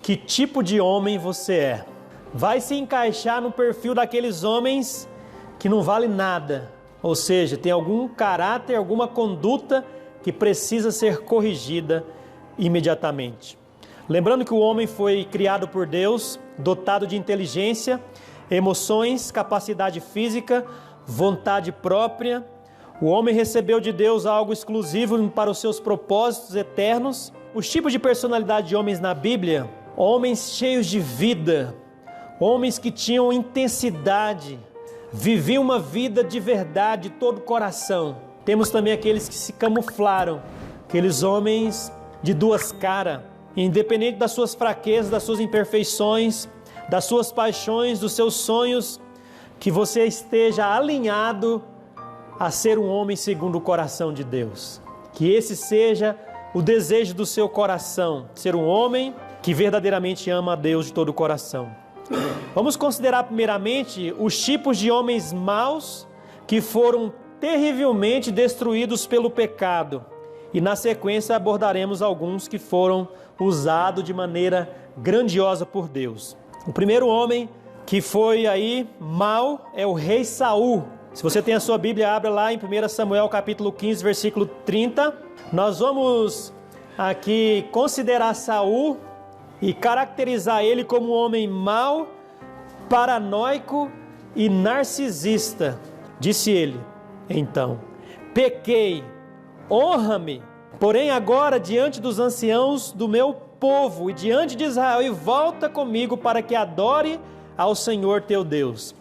que tipo de homem você é. Vai se encaixar no perfil daqueles homens que não vale nada, ou seja, tem algum caráter, alguma conduta que precisa ser corrigida imediatamente. Lembrando que o homem foi criado por Deus, dotado de inteligência, emoções, capacidade física, vontade própria. O homem recebeu de Deus algo exclusivo para os seus propósitos eternos. Os tipos de personalidade de homens na Bíblia: homens cheios de vida, homens que tinham intensidade, viviam uma vida de verdade, de todo o coração. Temos também aqueles que se camuflaram, aqueles homens de duas caras, independente das suas fraquezas, das suas imperfeições, das suas paixões, dos seus sonhos, que você esteja alinhado a ser um homem segundo o coração de Deus. Que esse seja o desejo do seu coração, ser um homem que verdadeiramente ama a Deus de todo o coração. Vamos considerar primeiramente os tipos de homens maus que foram terrivelmente destruídos pelo pecado. E na sequência abordaremos alguns que foram usados de maneira grandiosa por Deus. O primeiro homem que foi aí mau é o rei Saul. Se você tem a sua Bíblia, abra lá em 1 Samuel capítulo 15, versículo 30. Nós vamos aqui considerar Saul e caracterizar ele como um homem mau, paranoico e narcisista. Disse ele, então: pequei, honra-me, porém agora diante dos anciãos do meu povo e diante de Israel, e volta comigo para que adore ao Senhor teu Deus.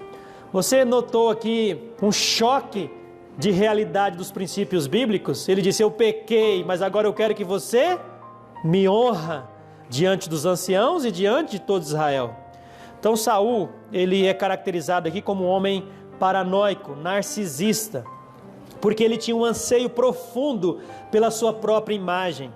Você notou aqui um choque de realidade dos princípios bíblicos? Ele disse: eu pequei, mas agora eu quero que você me honra diante dos anciãos e diante de todo Israel. Então Saul, ele é caracterizado aqui como um homem paranoico, narcisista, porque ele tinha um anseio profundo pela sua própria imagem.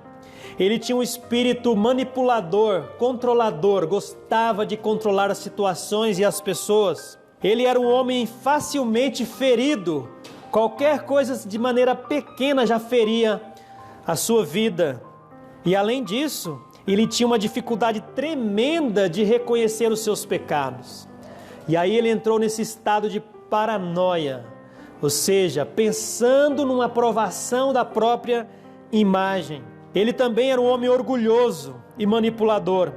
Ele tinha um espírito manipulador, controlador, gostava de controlar as situações e as pessoas. Ele era um homem facilmente ferido. Qualquer coisa de maneira pequena já feria a sua vida. E além disso, ele tinha uma dificuldade tremenda de reconhecer os seus pecados. E aí ele entrou nesse estado de paranoia, ou seja, pensando numa aprovação da própria imagem. Ele também era um homem orgulhoso e manipulador.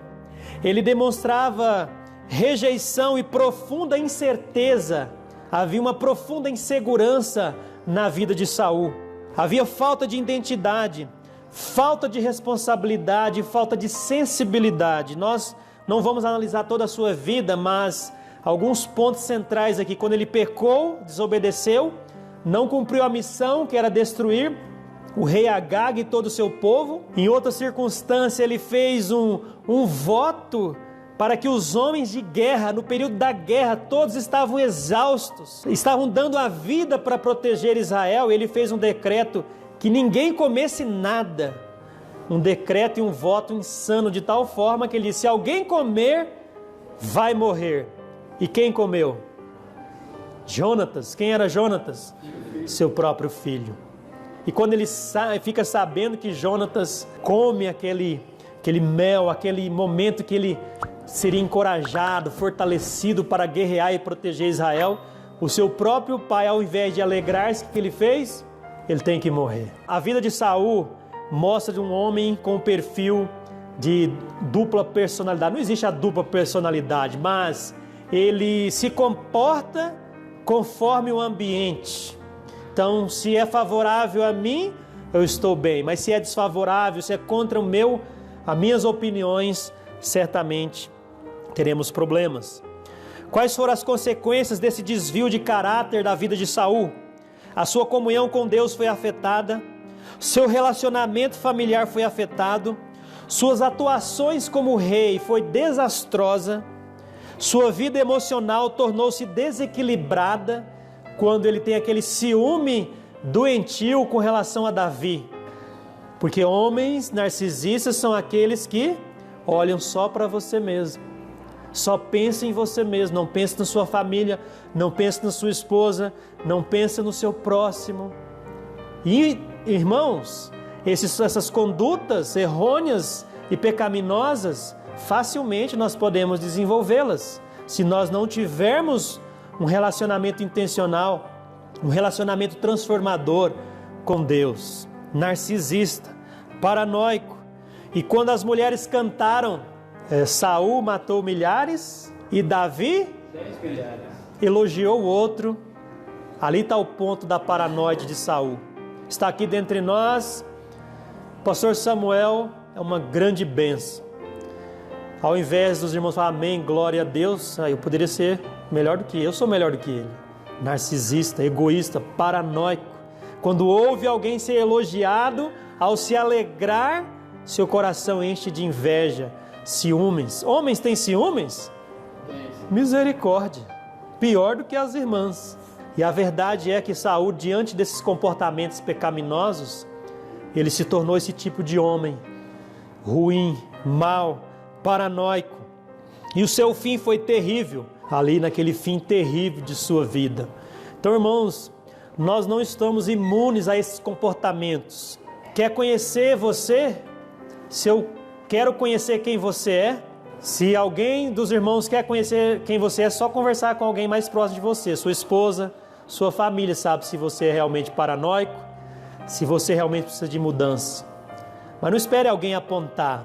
Ele demonstrava rejeição e profunda incerteza. Havia uma profunda insegurança na vida de Saul. Havia falta de identidade, falta de responsabilidade, falta de sensibilidade. Nós não vamos analisar toda a sua vida, mas alguns pontos centrais aqui. Quando ele pecou, desobedeceu, não cumpriu a missão que era destruir o rei Agag e todo o seu povo. Em outra circunstância, ele fez um voto para que os homens de guerra, no período da guerra, todos estavam exaustos, estavam dando a vida para proteger Israel. Ele fez um decreto que ninguém comesse nada, um decreto e um voto insano, de tal forma que ele disse: se alguém comer, vai morrer. E quem comeu? Jonatas. Quem era Jonatas? Seu próprio filho. E quando ele fica sabendo que Jonatas come aquele mel, aquele momento que ele seria encorajado, fortalecido para guerrear e proteger Israel, o seu próprio pai, ao invés de alegrar-se, o que ele fez? Ele tem que morrer. A vida de Saul mostra de um homem com um perfil de dupla personalidade. Não existe a dupla personalidade, mas ele se comporta conforme o ambiente. Então, se é favorável a mim, eu estou bem, mas se é desfavorável, se é contra as minhas opiniões, certamente teremos problemas. Quais foram as consequências desse desvio de caráter da vida de Saul? A sua comunhão com Deus foi afetada, seu relacionamento familiar foi afetado, suas atuações como rei foi desastrosa, sua vida emocional tornou-se desequilibrada quando ele tem aquele ciúme doentio com relação a Davi. Porque homens narcisistas são aqueles que olham só para você mesmo, só pensa em você mesmo, não pensa na sua família, não pensa na sua esposa, não pensa no seu próximo. E, irmãos, essas condutas errôneas e pecaminosas facilmente nós podemos desenvolvê-las se nós não tivermos um relacionamento intencional, um relacionamento transformador com Deus. Narcisista, paranoico. E quando as mulheres cantaram, Saul matou milhares e Davi 10 milhares. Elogiou o outro. Ali está o ponto da paranoide de Saul. Está aqui dentre nós, pastor Samuel, é uma grande bênção. Ao invés dos irmãos falar amém, glória a Deus, eu poderia ser melhor do que ele. Eu sou melhor do que ele. Narcisista, egoísta, paranoico. Quando ouve alguém ser elogiado, ao se alegrar, seu coração enche de inveja, ciúmes. Homens têm ciúmes? Misericórdia. Pior do que as irmãs. E a verdade é que Saul, diante desses comportamentos pecaminosos, ele se tornou esse tipo de homem, ruim, mau, paranoico. E o seu fim foi terrível, ali naquele fim terrível de sua vida. Então, irmãos, nós não estamos imunes a esses comportamentos. Quer conhecer você? Se eu quero conhecer quem você é, se alguém dos irmãos quer conhecer quem você é, só conversar com alguém mais próximo de você, sua esposa, sua família sabe se você é realmente paranoico, se você realmente precisa de mudança. Mas não espere alguém apontar.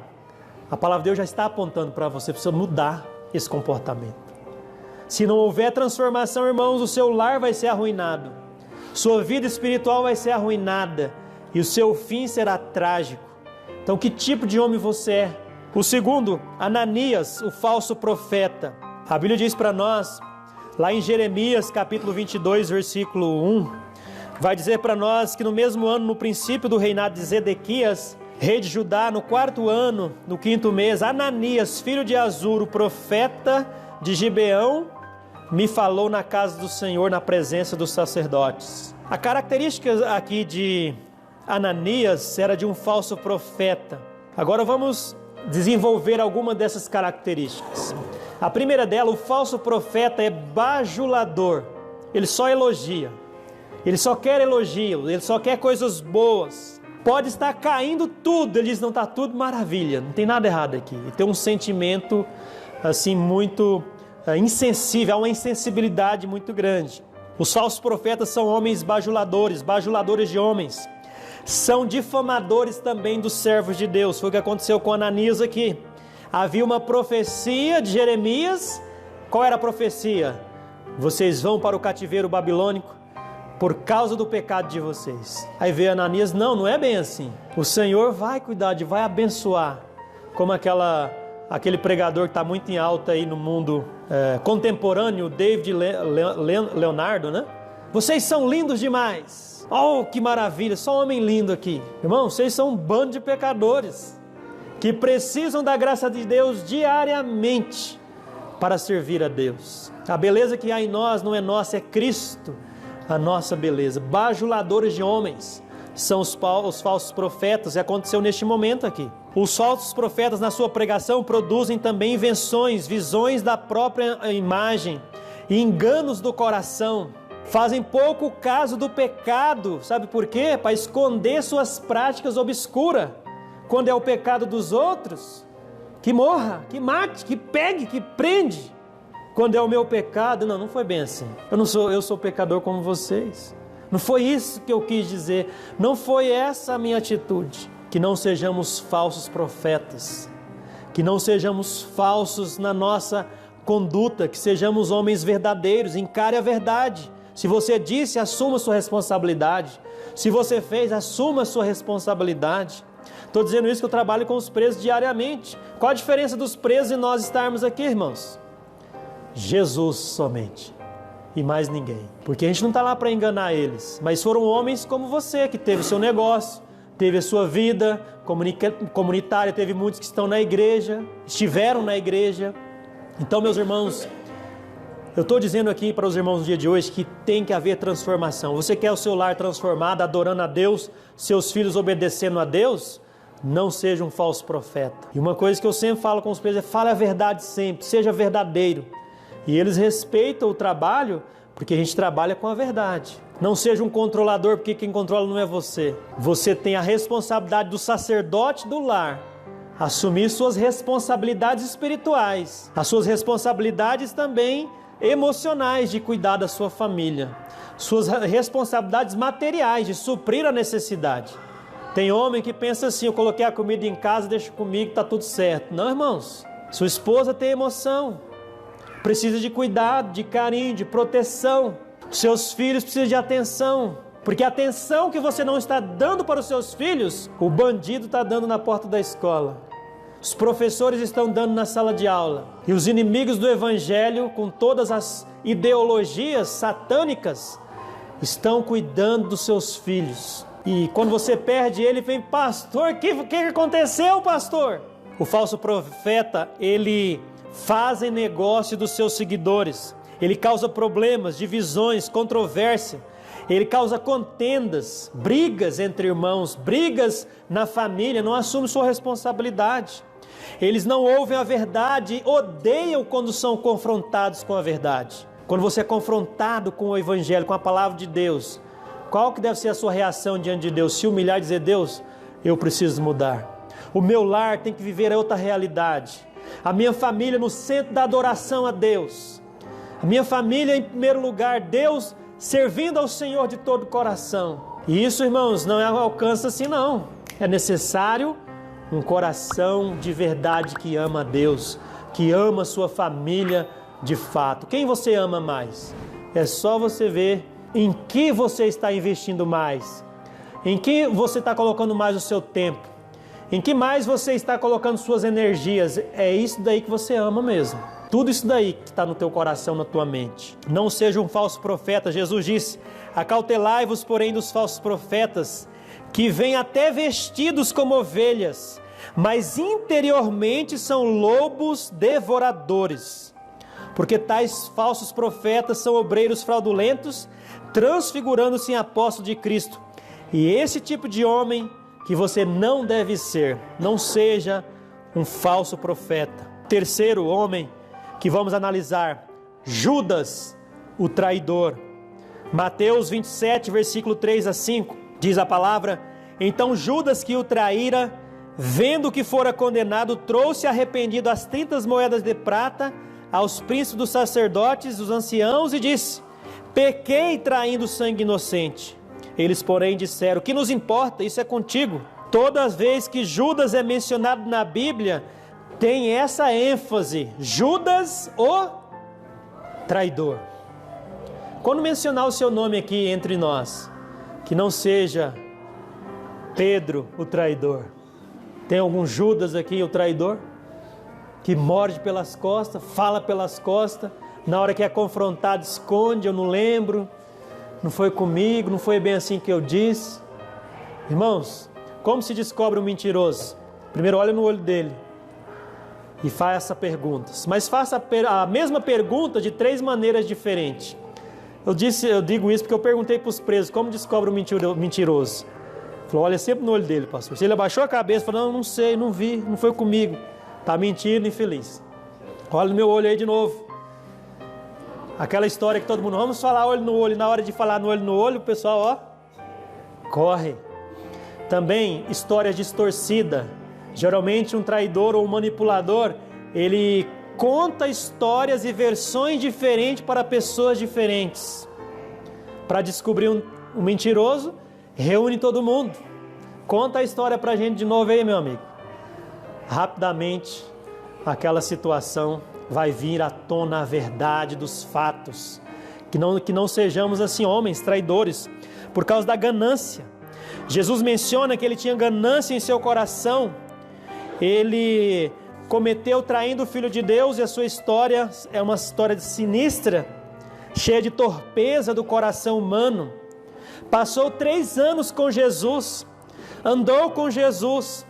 A palavra de Deus já está apontando para você, precisa mudar esse comportamento. Se não houver transformação, irmãos, o seu lar vai ser arruinado, sua vida espiritual vai ser arruinada e o seu fim será trágico. Então, que tipo de homem você é? O segundo, Ananias, o falso profeta. A Bíblia diz para nós, lá em Jeremias, capítulo 22, versículo 1, vai dizer para nós que no mesmo ano, no princípio do reinado de Zedequias, rei de Judá, no 4º ano, no 5º mês, Ananias, filho de Azur, o profeta de Gibeão, me falou na casa do Senhor, na presença dos sacerdotes. A característica aqui de Ananias era de um falso profeta. Agora vamos desenvolver alguma dessas características. A primeira dela, o falso profeta é bajulador. Ele só elogia. Ele só quer elogio, ele só quer coisas boas. Pode estar caindo tudo, ele diz, não está tudo maravilha, não tem nada errado aqui. Ele tem um sentimento assim muito insensível, há uma insensibilidade muito grande. Os falsos profetas são homens bajuladores, bajuladores de homens. São difamadores também dos servos de Deus. Foi o que aconteceu com Ananias aqui. Havia uma profecia de Jeremias. Qual era a profecia? Vocês vão para o cativeiro babilônico por causa do pecado de vocês. Aí veio Ananias, não é bem assim. O Senhor vai cuidar, vai abençoar. Como aquele pregador que está muito em alta aí no mundo contemporâneo, David Leonardo, né? Vocês são lindos demais. Oh, que maravilha, só um homem lindo aqui. Irmão, vocês são um bando de pecadores que precisam da graça de Deus diariamente para servir a Deus. A beleza que há em nós não é nossa, é Cristo a nossa beleza. Bajuladores de homens são os falsos profetas, e aconteceu neste momento aqui. Os falsos profetas na sua pregação produzem também invenções, visões da própria imagem e enganos do coração. Fazem pouco caso do pecado, sabe por quê? Para esconder suas práticas obscuras. Quando é o pecado dos outros, que morra, que mate, que pegue, que prende. Quando é o meu pecado, não foi bem assim. Eu sou pecador como vocês. Não foi isso que eu quis dizer. Não foi essa a minha atitude. Que não sejamos falsos profetas. Que não sejamos falsos na nossa conduta. Que sejamos homens verdadeiros. Encare a verdade. Se você disse, assuma sua responsabilidade. Se você fez, assuma sua responsabilidade. Estou dizendo isso que eu trabalho com os presos diariamente. Qual a diferença dos presos e nós estarmos aqui, irmãos? Jesus somente. E mais ninguém. Porque a gente não está lá para enganar eles. Mas foram homens como você, que teve o seu negócio, teve a sua vida comunitária, teve muitos que estão na igreja, estiveram na igreja. Então, meus irmãos, eu estou dizendo aqui para os irmãos no dia de hoje que tem que haver transformação. Você quer o seu lar transformado, adorando a Deus, seus filhos obedecendo a Deus? Não seja um falso profeta. E uma coisa que eu sempre falo com os presos é: fale a verdade sempre, seja verdadeiro. E eles respeitam o trabalho porque a gente trabalha com a verdade. Não seja um controlador, porque quem controla não é você. Você tem a responsabilidade do sacerdote do lar assumir suas responsabilidades espirituais, as suas responsabilidades também emocionais de cuidar da sua família, suas responsabilidades materiais de suprir a necessidade. Tem homem que pensa assim: eu coloquei a comida em casa, deixa comigo, está tudo certo. Não, irmãos, sua esposa tem emoção, precisa de cuidado, de carinho, de proteção. Seus filhos precisam de atenção, porque a atenção que você não está dando para os seus filhos, o bandido está dando na porta da escola, os professores estão dando na sala de aula, e os inimigos do evangelho, com todas as ideologias satânicas, estão cuidando dos seus filhos. E quando você perde ele, vem: pastor, o que aconteceu, pastor? O falso profeta, ele faz negócio dos seus seguidores, ele causa problemas, divisões, controvérsia, ele causa contendas, brigas entre irmãos, brigas na família, não assume sua responsabilidade. Eles não ouvem a verdade, odeiam quando são confrontados com a verdade. Quando você é confrontado com o evangelho, com a palavra de Deus, qual que deve ser a sua reação diante de Deus? Se humilhar e dizer: Deus, eu preciso mudar. O meu lar tem que viver outra realidade. A minha família no centro da adoração a Deus. A minha família em primeiro lugar, Deus servindo ao Senhor de todo o coração. E isso, irmãos, não alcança assim não. É necessário um coração de verdade que ama a Deus, que ama a sua família de fato. Quem você ama mais? É só você ver em que você está investindo mais, em que você está colocando mais o seu tempo, em que mais você está colocando suas energias. É isso daí que você ama mesmo. Tudo isso daí que está no teu coração, na tua mente. Não seja um falso profeta. Jesus disse: acautelai-vos, porém, dos falsos profetas, que vêm até vestidos como ovelhas, mas interiormente são lobos devoradores. Porque tais falsos profetas são obreiros fraudulentos, transfigurando-se em apóstolos de Cristo. E esse tipo de homem que você não deve ser. Não seja um falso profeta. Terceiro homem que vamos analisar: Judas, o traidor. Mateus 27, versículo 3 a 5, diz a palavra: então Judas, que o traíra, vendo que fora condenado, trouxe arrependido as 30 moedas de prata aos príncipes dos sacerdotes, dos anciãos, e disse: pequei traindo sangue inocente. Eles, porém, disseram: que nos importa? Isso é contigo. Todas as vezes que Judas é mencionado na Bíblia, tem essa ênfase: Judas, o traidor. Quando mencionar o seu nome aqui entre nós, que não seja Pedro, o traidor. Tem algum Judas aqui, o traidor? Que morde pelas costas, fala pelas costas, na hora que é confrontado esconde: eu não lembro, não foi comigo, não foi bem assim que eu disse. Irmãos, como se descobre um mentiroso? Primeiro olha no olho dele e faça perguntas, mas faça a mesma pergunta de 3 maneiras diferentes. Eu digo isso porque eu perguntei para os presos como descobre um mentiroso. Falou: olha sempre no olho dele, pastor. Se ele abaixou a cabeça, falou: não sei, não vi, não foi comigo, está mentindo, infeliz. Olha no meu olho aí de novo. Aquela história que todo mundo: vamos falar olho no olho, na hora de falar no olho, o pessoal, ó, corre. Também histórias distorcidas. Geralmente um traidor ou um manipulador, ele conta histórias e versões diferentes para pessoas diferentes. Para descobrir um mentiroso, reúne todo mundo. Conta a história para a gente de novo aí, meu amigo. Rapidamente, aquela situação vai vir à tona a verdade dos fatos. Que não sejamos assim homens traidores por causa da ganância. Jesus menciona que ele tinha ganância em seu coração. Ele cometeu traindo o Filho de Deus, e a sua história é uma história sinistra, cheia de torpeza do coração humano. Passou 3 anos com Jesus, andou com Jesus,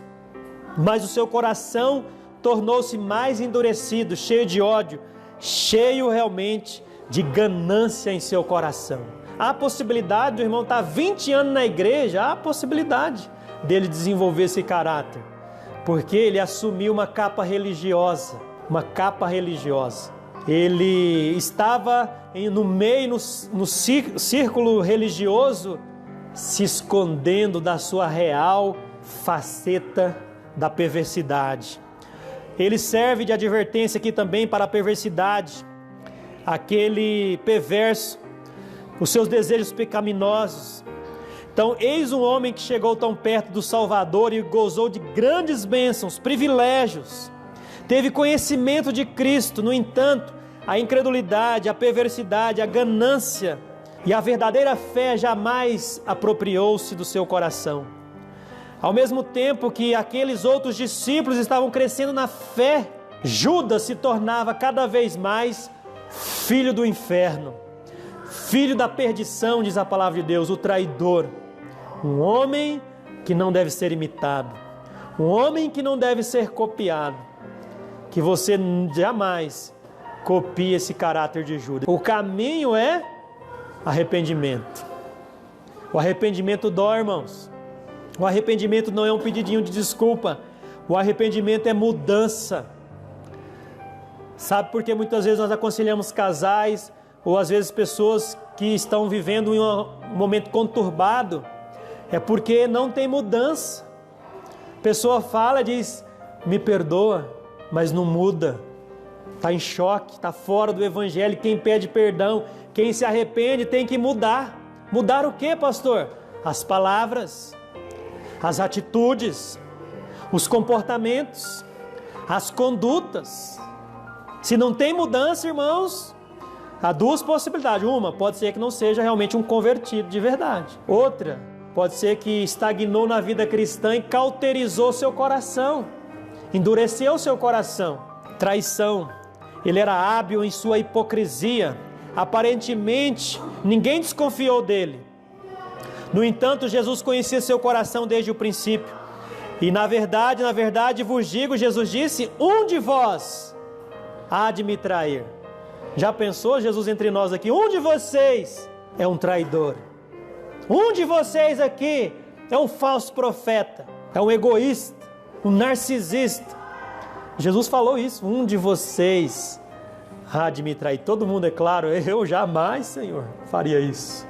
mas o seu coração tornou-se mais endurecido, cheio de ódio, cheio realmente de ganância em seu coração. Há a possibilidade do irmão estar 20 anos na igreja, há a possibilidade dele desenvolver esse caráter, porque ele assumiu uma capa religiosa, Ele estava no meio, no círculo religioso, se escondendo da sua real faceta da perversidade. Ele serve de advertência aqui também para a perversidade, aquele perverso, os seus desejos pecaminosos. Então, eis um homem que chegou tão perto do Salvador e gozou de grandes bênçãos, privilégios, teve conhecimento de Cristo. No entanto, a incredulidade, a perversidade, a ganância e a verdadeira fé jamais apropriou-se do seu coração. Ao mesmo tempo que aqueles outros discípulos estavam crescendo na fé, Judas se tornava cada vez mais filho do inferno, filho da perdição, diz a palavra de Deus, o traidor. Um homem que não deve ser imitado, um homem que não deve ser copiado. Que você jamais copie esse caráter de Judas. O caminho é arrependimento. O arrependimento dói, irmãos. O arrependimento não é um pedidinho de desculpa. O arrependimento é mudança. Sabe por que muitas vezes nós aconselhamos casais, ou às vezes pessoas que estão vivendo em um momento conturbado? É porque não tem mudança. A pessoa fala, diz, me perdoa, mas não muda. Está em choque, está fora do evangelho. Quem pede perdão, quem se arrepende tem que mudar. Mudar o que, pastor? As palavras, as atitudes, os comportamentos, as condutas. Se não tem mudança, irmãos, há duas possibilidades. Uma, pode ser que não seja realmente um convertido de verdade. Outra, pode ser que estagnou na vida cristã e cauterizou seu coração, endureceu seu coração. Traição. Ele era hábil em sua hipocrisia. Aparentemente, ninguém desconfiou dele. No entanto, Jesus conhecia seu coração desde o princípio. E na verdade vos digo, Jesus disse, um de vós há de me trair. Já pensou Jesus entre nós aqui? Um de vocês é um traidor. Um de vocês aqui é um falso profeta, é um egoísta, um narcisista. Jesus falou isso, um de vocês há de me trair. Todo mundo, é claro, eu jamais, Senhor, faria isso.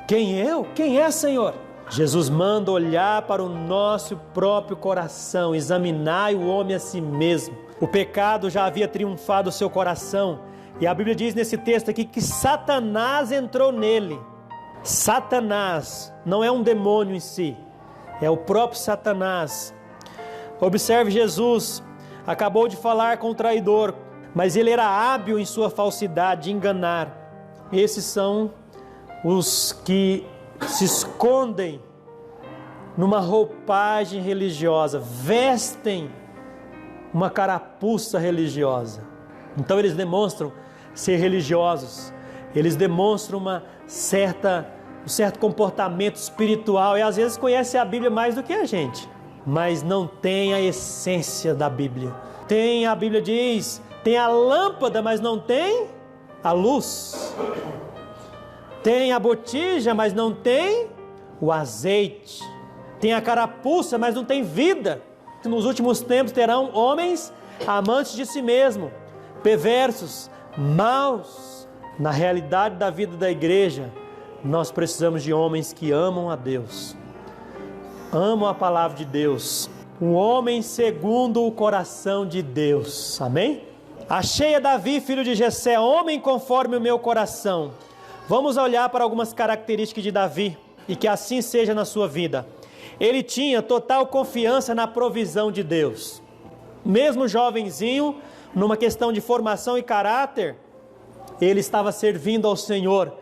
Quem eu? Quem é, Senhor? Jesus manda olhar para o nosso próprio coração, examinar o homem a si mesmo. O pecado já havia triunfado o seu coração, e a Bíblia diz nesse texto aqui que Satanás entrou nele. Satanás não é um demônio em si, é o próprio Satanás. Observe, Jesus acabou de falar com o traidor, mas ele era hábil em sua falsidade, de enganar. Esses são os que se escondem numa roupagem religiosa, vestem uma carapuça religiosa. Então eles demonstram ser religiosos, eles demonstram um certo comportamento espiritual, e às vezes conhecem a Bíblia mais do que a gente, mas não tem a essência da Bíblia. A Bíblia diz, tem a lâmpada, mas não tem a luz. Tem a botija, mas não tem o azeite. Tem a carapuça, mas não tem vida. Nos últimos tempos terão homens amantes de si mesmo, perversos, maus. Na realidade da vida da igreja, nós precisamos de homens que amam a Deus, amam a palavra de Deus, um homem segundo o coração de Deus. Amém? Achei a Davi, filho de Jessé, homem conforme o meu coração. Vamos olhar para algumas características de Davi, e que assim seja na sua vida. Ele tinha total confiança na provisão de Deus. Mesmo jovenzinho, numa questão de formação e caráter, ele estava servindo ao Senhor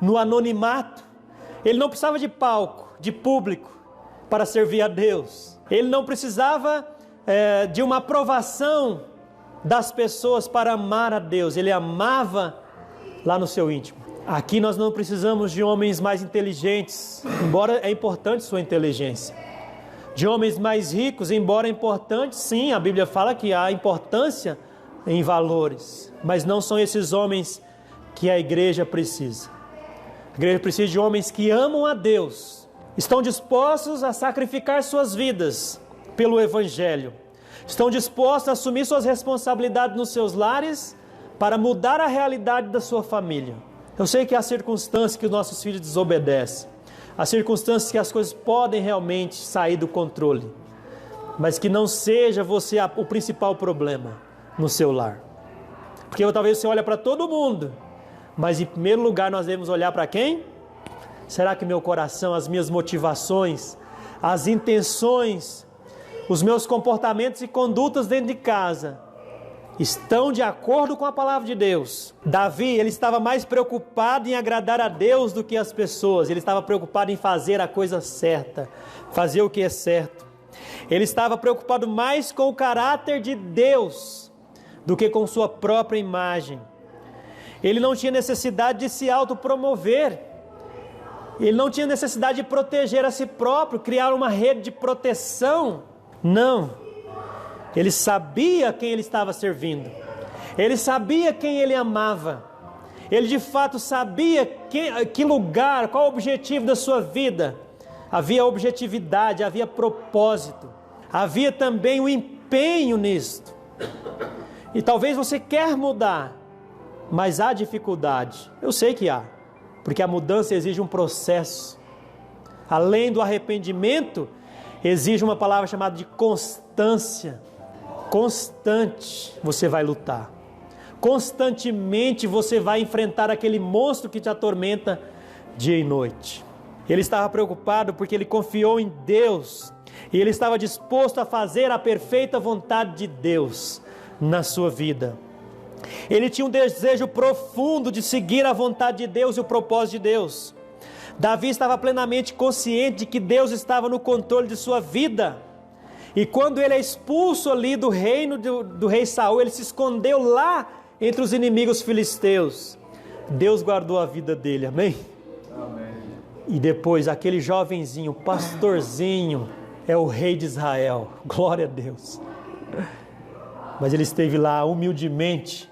no anonimato. Ele não precisava de palco, de público, para servir a Deus. Ele não precisava de uma aprovação das pessoas para amar a Deus. Ele amava lá no seu íntimo. Aqui nós não precisamos de homens mais inteligentes, embora é importante sua inteligência. De homens mais ricos, embora é importante, sim, a Bíblia fala que há importância em valores, mas não são esses homens que a igreja precisa. A igreja precisa de homens que amam a Deus, estão dispostos a sacrificar suas vidas pelo Evangelho, estão dispostos a assumir suas responsabilidades nos seus lares para mudar a realidade da sua família. Eu sei que há circunstâncias que os nossos filhos desobedecem, há circunstâncias que as coisas podem realmente sair do controle. mas que não seja você o principal problema no seu lar. Porque talvez você olhe para todo mundo, mas em primeiro lugar nós devemos olhar para quem? Será que meu coração, as minhas motivações, as intenções, os meus comportamentos e condutas dentro de casa estão de acordo com a palavra de Deus? Davi, ele estava mais preocupado em agradar a Deus do que as pessoas. Ele estava preocupado em fazer a coisa certa, fazer o que é certo. Ele estava preocupado mais com o caráter de Deus do que com sua própria imagem. Ele não tinha necessidade de se autopromover. Ele não tinha necessidade de proteger a si próprio, criar uma rede de proteção. Não. Ele sabia quem ele estava servindo. Ele sabia quem ele amava. Ele de fato sabia que lugar, qual o objetivo da sua vida. Havia objetividade, havia propósito. Havia também o empenho nisto. E talvez você quer mudar, mas há dificuldade. Eu sei que há, porque a mudança exige um processo. Além do arrependimento, exige uma palavra chamada de constância. Constante você vai lutar. Constantemente você vai enfrentar aquele monstro que te atormenta dia e noite. Ele estava preocupado porque ele confiou em Deus e ele estava disposto a fazer a perfeita vontade de Deus na sua vida. Ele tinha um desejo profundo de seguir a vontade de Deus e o propósito de Deus. Davi estava plenamente consciente de que Deus estava no controle de sua vida. E quando ele é expulso ali do reino do rei Saul, ele se escondeu lá entre os inimigos filisteus. Deus guardou a vida dele, amém? Amém. E depois aquele jovenzinho, pastorzinho, é o rei de Israel, glória a Deus. Mas ele esteve lá humildemente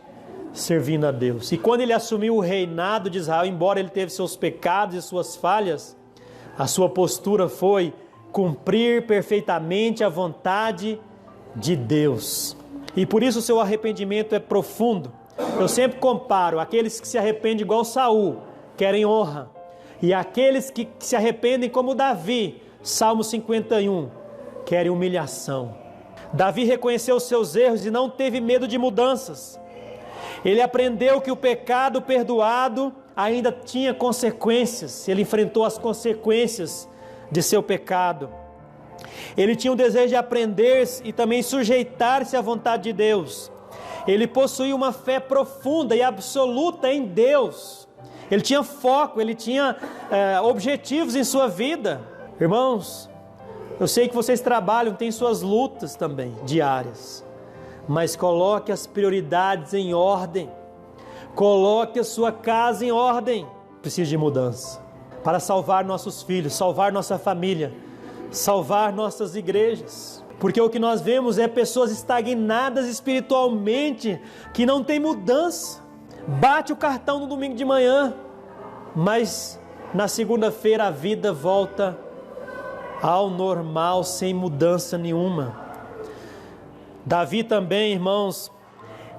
servindo a Deus. E quando ele assumiu o reinado de Israel, embora ele teve seus pecados e suas falhas, a sua postura foi cumprir perfeitamente a vontade de Deus. E por isso o seu arrependimento é profundo. Eu sempre comparo aqueles que se arrependem igual Saul, querem honra, e aqueles que se arrependem como Davi, Salmo 51, querem humilhação. Davi reconheceu os seus erros e não teve medo de mudanças. Ele aprendeu que o pecado perdoado ainda tinha consequências. Ele enfrentou as consequências de seu pecado. Ele tinha um desejo de aprender e também sujeitar-se à vontade de Deus. Ele possuía uma fé profunda e absoluta em Deus. Ele tinha foco, ele tinha objetivos em sua vida. Irmãos, eu sei que vocês trabalham, têm suas lutas também, diárias. Mas coloque as prioridades em ordem. Coloque a sua casa em ordem. Precisa de mudança. Para salvar nossos filhos, salvar nossa família, salvar nossas igrejas. Porque o que nós vemos é pessoas estagnadas espiritualmente, que não tem mudança. Bate o cartão no domingo de manhã, mas na segunda-feira a vida volta ao normal, sem mudança nenhuma. Davi também, irmãos,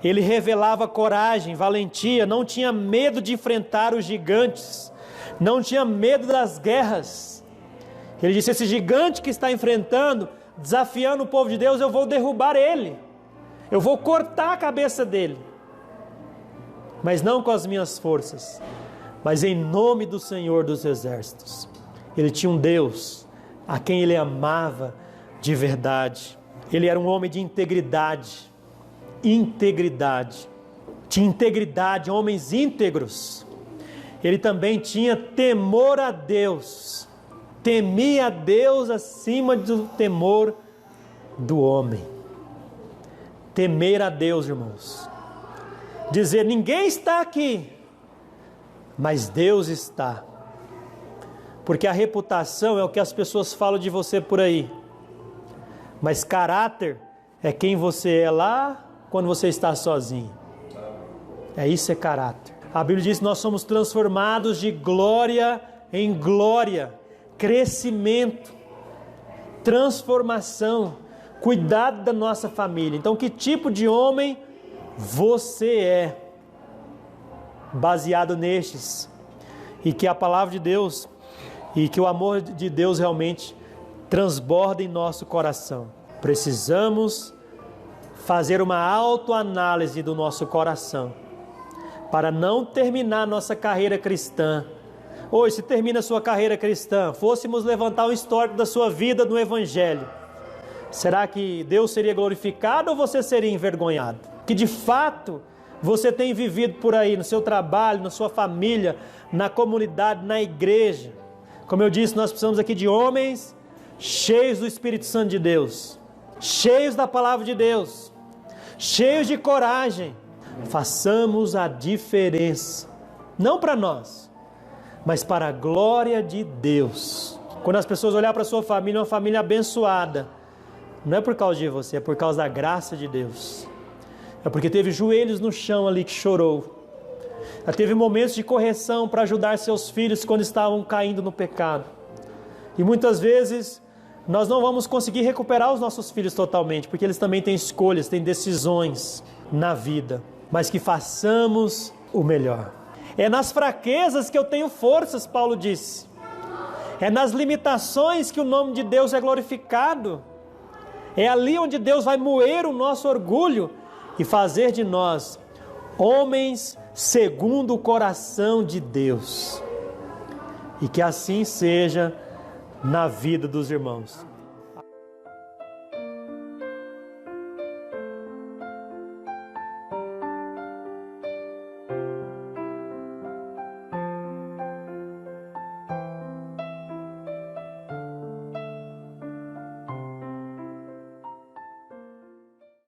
ele revelava coragem, valentia, não tinha medo de enfrentar os gigantes, não tinha medo das guerras. Ele disse: esse gigante que está enfrentando, desafiando o povo de Deus, eu vou derrubar ele, eu vou cortar a cabeça dele, mas não com as minhas forças, mas em nome do Senhor dos Exércitos. Ele tinha um Deus a quem ele amava de verdade. Ele era um homem de integridade. Tinha integridade, homens íntegros. Ele também tinha temor a Deus. Temia a Deus acima do temor do homem. Temer a Deus, irmãos. Dizer: ninguém está aqui, mas Deus está. Porque a reputação é o que as pessoas falam de você por aí. Mas caráter é quem você é lá quando você está sozinho. Isso é caráter. A Bíblia diz que nós somos transformados de glória em glória. Crescimento, transformação, cuidado da nossa família. Então, que tipo de homem você é? Baseado nestes. E que a palavra de Deus e que o amor de Deus realmente transborda em nosso coração. Precisamos fazer uma autoanálise do nosso coração para não terminar nossa carreira cristã. Hoje, se termina a sua carreira cristã, fôssemos levantar um histórico da sua vida no Evangelho, será que Deus seria glorificado ou você seria envergonhado? Que de fato você tem vivido por aí, no seu trabalho, na sua família, na comunidade, na igreja. Como eu disse, nós precisamos aqui de homens cheios do Espírito Santo de Deus, cheios da palavra de Deus, cheios de coragem. Façamos a diferença, não para nós, mas para a glória de Deus. Quando as pessoas olharem para a sua família, uma família abençoada, não é por causa de você, é por causa da graça de Deus. É porque teve joelhos no chão ali que chorou. Ela teve momentos de correção para ajudar seus filhos quando estavam caindo no pecado. E muitas vezes nós não vamos conseguir recuperar os nossos filhos totalmente, porque eles também têm escolhas, têm decisões na vida. Mas que façamos o melhor. É nas fraquezas que eu tenho forças, Paulo disse. É nas limitações que o nome de Deus é glorificado. É ali onde Deus vai moer o nosso orgulho e fazer de nós homens segundo o coração de Deus. E que assim seja na vida dos irmãos.